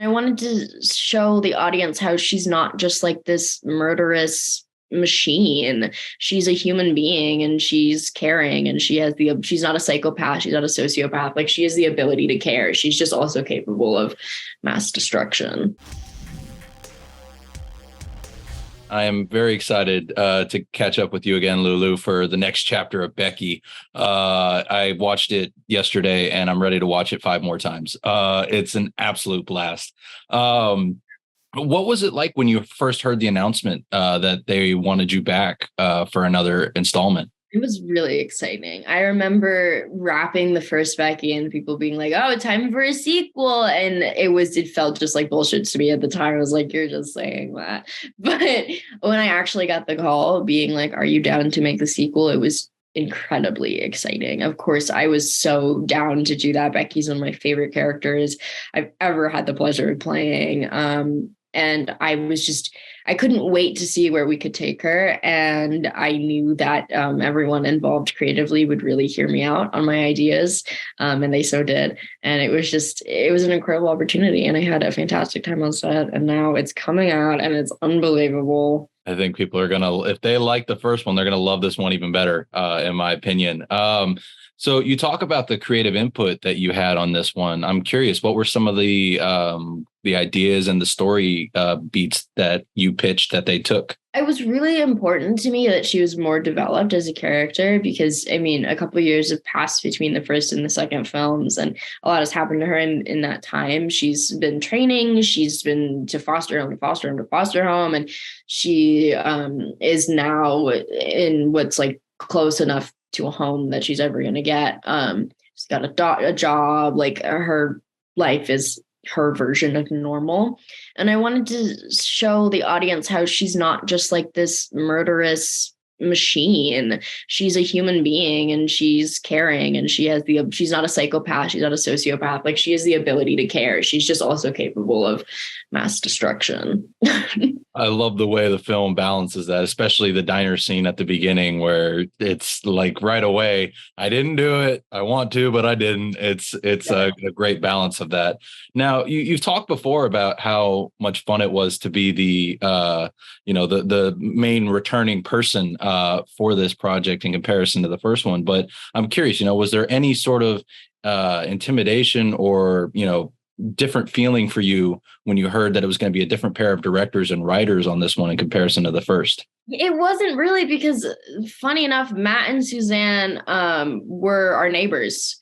I wanted to show the audience how she's not just like this murderous machine. She's a human being and she's caring and she's not a psychopath, she's not a sociopath. Like she has the ability to care. She's just also capable of mass destruction. I am very excited to catch up with you again, Lulu, for the next chapter of Becky. I watched it yesterday and I'm ready to watch it 5 more times. It's an absolute blast. What was it like when you first heard the announcement that they wanted you back for another installment? It was really exciting. I remember wrapping the first Becky and people being like, "Oh, time for a sequel." And it felt just like bullshit to me at the time. I was like, "You're just saying that." But when I actually got the call being like, "Are you down to make the sequel?" It was incredibly exciting. Of course, I was so down to do that. Becky's one of my favorite characters I've ever had the pleasure of playing. And I couldn't wait to see where we could take her. And I knew that everyone involved creatively would really hear me out on my ideas. And they so did. And it was an incredible opportunity. And I had a fantastic time on set. And now it's coming out and it's unbelievable. I think people are if they like the first one, they're gonna love this one even better, in my opinion. So you talk about the creative input that you had on this one. I'm curious, what were some of the ideas and the story beats that you pitched that they took? It was really important to me that she was more developed as a character because, I mean, a couple of years have passed between the first and the second films, and a lot has happened to her in that time. She's been training, she's been to foster home to foster home to foster home, and she is now in what's like close enough to a home that she's ever going to get. She's got a job, like her life is her version of normal. And I wanted to show the audience how she's not just like this murderous machine. She's a human being and she's caring and she's not a psychopath, she's not a sociopath. Like she has the ability to care. She's just also capable of mass destruction. I love the way the film balances that, especially the diner scene at the beginning where it's like right away, I didn't do it. I want to, but I didn't. It's a great balance of that. Now, you've talked before about how much fun it was to be the main returning person for this project in comparison to the first one. But I'm curious, was there any sort of intimidation or, different feeling for you when you heard that it was going to be a different pair of directors and writers on this one in comparison to the first? It wasn't really because, funny enough, Matt and Suzanne were our neighbors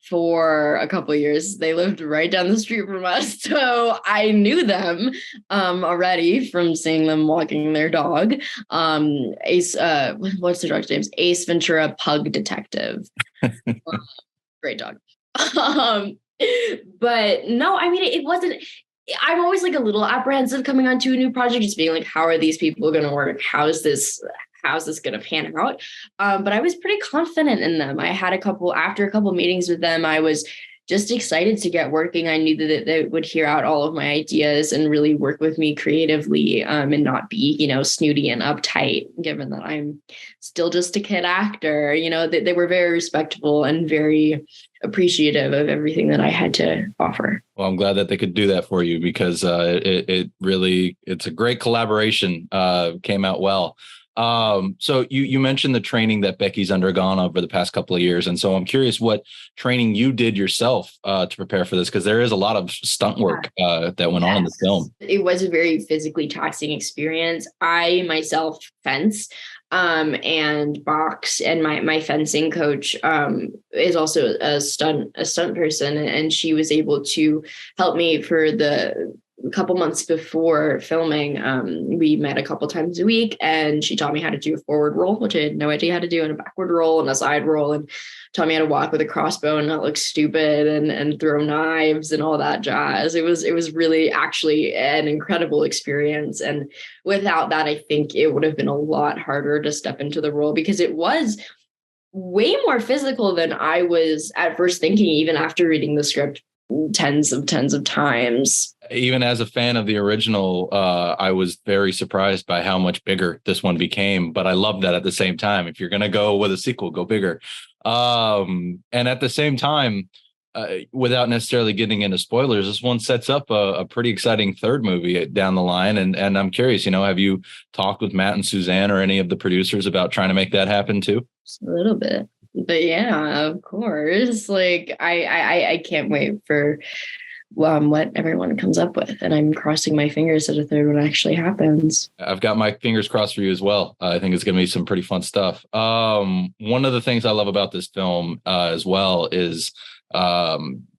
for a couple of years. They lived right down the street from us. So I knew them already from seeing them walking their dog. Ace, what's the dog's name? Ace Ventura Pug Detective. Great dog. But no, I mean, it wasn't. I'm always like a little apprehensive coming onto a new project, just being like, how are these people going to work? How's this going to pan out? But I was pretty confident in them. After a couple meetings with them, I was just excited to get working. I knew that they would hear out all of my ideas and really work with me creatively, and not be, snooty and uptight, given that I'm still just a kid actor. They were very respectful and very appreciative of everything that I had to offer. Well, I'm glad that they could do that for you because it's a great collaboration. Came out well. So you mentioned the training that Becky's undergone over the past couple of years. And so I'm curious what training you did yourself to prepare for this, because there is a lot of stunt work that went on in the film. It was a very physically taxing experience. I myself fence and box, and my fencing coach is also a stunt person, and she was able to help me for the couple months before filming. We met a couple times a week, and she taught me how to do a forward roll, which I had no idea how to do, and a backward roll and a side roll, and taught me how to walk with a crossbow and not look stupid and throw knives and all that jazz. It was really actually an incredible experience. And without that, I think it would have been a lot harder to step into the role, because it was way more physical than I was at first thinking, even after reading the script tens of times. Even as a fan of the original, I was very surprised by how much bigger this one became. But I love that at the same time. If you're going to go with a sequel, go bigger. And at the same time, without necessarily getting into spoilers, this one sets up a pretty exciting third movie down the line. And I'm curious, have you talked with Matt and Suzanne or any of the producers about trying to make that happen too? Just a little bit, but yeah, of course. Like I can't wait for what everyone comes up with, and I'm crossing my fingers that a third one actually happens. I've got my fingers crossed for you as well. I think it's going to be some pretty fun stuff. One of the things I love about this film as well is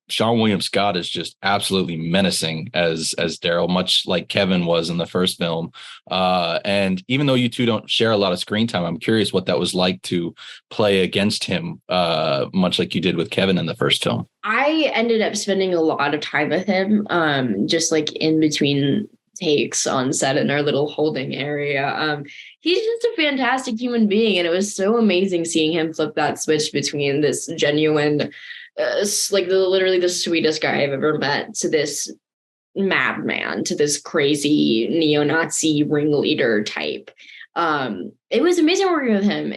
Sean William Scott is just absolutely menacing as Daryl, much like Kevin was in the first film. And even though you two don't share a lot of screen time, I'm curious what that was like to play against him, much like you did with Kevin in the first film. I ended up spending a lot of time with him, just like in between takes on set in our little holding area. He's just a fantastic human being, and it was so amazing seeing him flip that switch between this genuine literally the sweetest guy I've ever met to this madman, to this crazy neo-Nazi ringleader type. It was amazing working with him.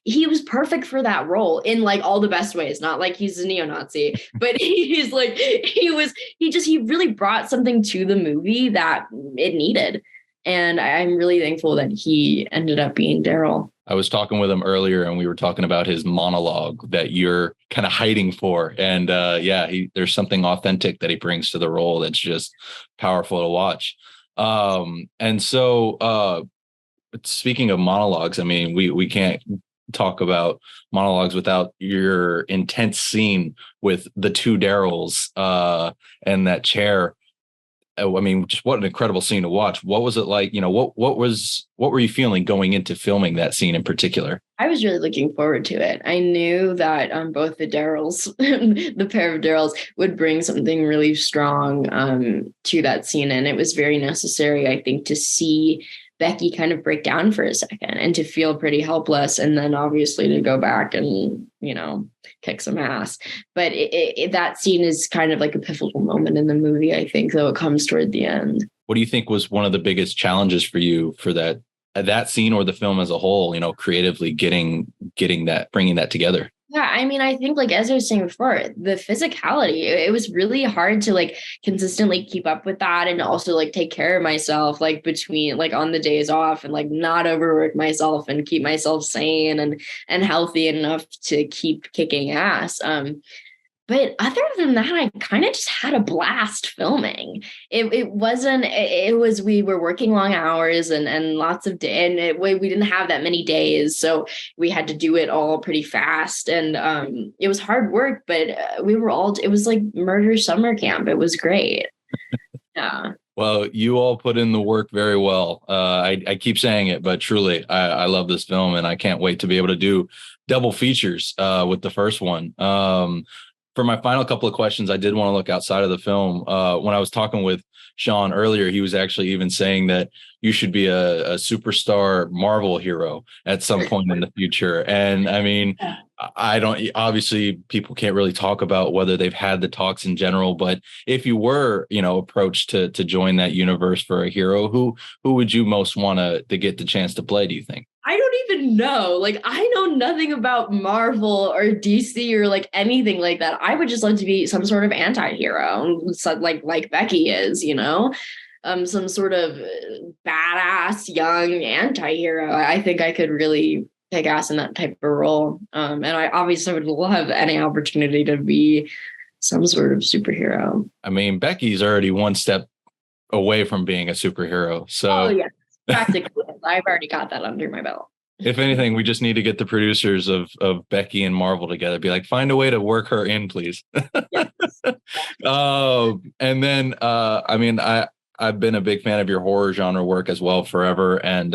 He was perfect for that role in like all the best ways. Not like he's a neo-Nazi, but he really brought something to the movie that it needed. And I'm really thankful that he ended up being Daryl. I was talking with him earlier and we were talking about his monologue that you're kind of hiding for. And there's something authentic that he brings to the role that's just powerful to watch. And so speaking of monologues, I mean, we can't talk about monologues without your intense scene with the two Daryls and that chair. I mean, just what an incredible scene to watch. What was it like? What were you feeling going into filming that scene in particular? I was really looking forward to it. I knew that both the Daryls, the pair of Daryls, would bring something really strong to that scene. And it was very necessary, I think, to see Becky kind of break down for a second and to feel pretty helpless, and then obviously to go back and, kick some ass. But that scene is kind of like a pivotal moment in the movie, I think, though it comes toward the end. What do you think was one of the biggest challenges for you for that scene or the film as a whole, creatively bringing that together? Yeah, I mean, I think, like, as I was saying before, the physicality, it was really hard to like consistently keep up with that, and also like take care of myself, like between like on the days off, and like not overwork myself and keep myself sane and healthy enough to keep kicking ass. But other than that, I kind of just had a blast filming. We were working long hours and lots of we didn't have that many days. So we had to do it all pretty fast. And it was hard work, but it was like murder summer camp. It was great. Yeah. Well, you all put in the work very well. I keep saying it, but truly, I love this film and I can't wait to be able to do double features with the first one. For my final couple of questions, I did want to look outside of the film. When I was talking with Sean earlier, he was actually even saying that you should be a superstar Marvel hero at some point in the future. And I mean, obviously people can't really talk about whether they've had the talks in general, but if you were, approached to join that universe for a hero, who would you most want to get the chance to play, do you think? I don't even know. Like, I know nothing about Marvel or DC or like anything like that. I would just love to be some sort of anti-hero, like Becky is, some sort of badass young anti-hero. I think I could really kick ass in that type of role. And I obviously would love any opportunity to be some sort of superhero. I mean, Becky's already one step away from being a superhero. So, oh, yeah. Practically, I've already got that under my belt. If anything, we just need to get the producers of Becky and Marvel together. Be like, find a way to work her in, please. Yes. And then, I mean, I've been a big fan of your horror genre work as well forever, and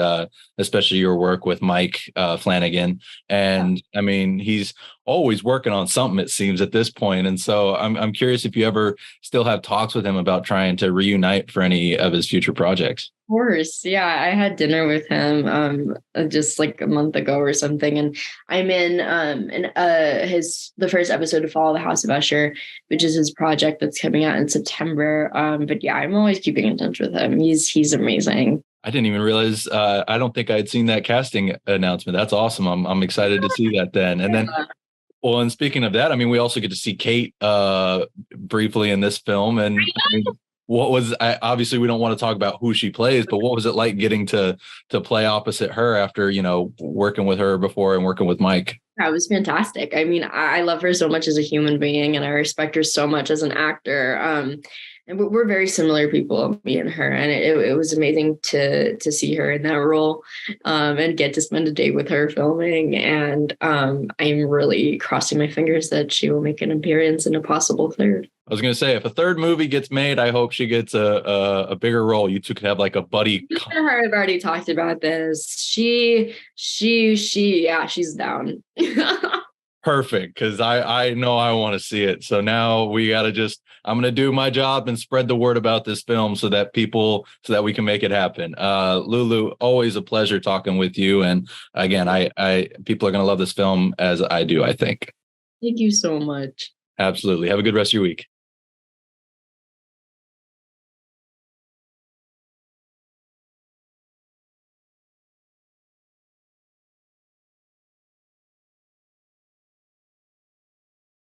especially your work with Mike Flanagan. And I mean, he's always working on something, it seems, at this point. And so I'm curious if you ever still have talks with him about trying to reunite for any of his future projects. Of course. Yeah, I had dinner with him just like a month ago or something. And I'm in the first episode of Follow the House of Usher, which is his project that's coming out in September. But yeah, I'm always keeping in touch with him. He's amazing. I didn't even realize, I don't think I had seen that casting announcement. That's awesome. I'm excited to see that then. And then Well, and speaking of that, I mean, we also get to see Kate briefly in this film. And I mean, obviously we don't want to talk about who she plays, but what was it like getting to play opposite her after, working with her before and working with Mike? That was fantastic. I mean, I love her so much as a human being, and I respect her so much as an actor. And we're very similar people, me and her, and it was amazing to see her in that role, and get to spend a day with her filming. And I'm really crossing my fingers that she will make an appearance in a possible third. I was going to say, if a third movie gets made, I hope she gets a bigger role. You two could have like a buddy. Me and her have already talked about this. Yeah, she's down. Perfect, because I know I want to see it. So now we got to I'm going to do my job and spread the word about this film so that we can make it happen. Lulu, always a pleasure talking with you. And again, people are going to love this film as I do, I think. Thank you so much. Absolutely. Have a good rest of your week.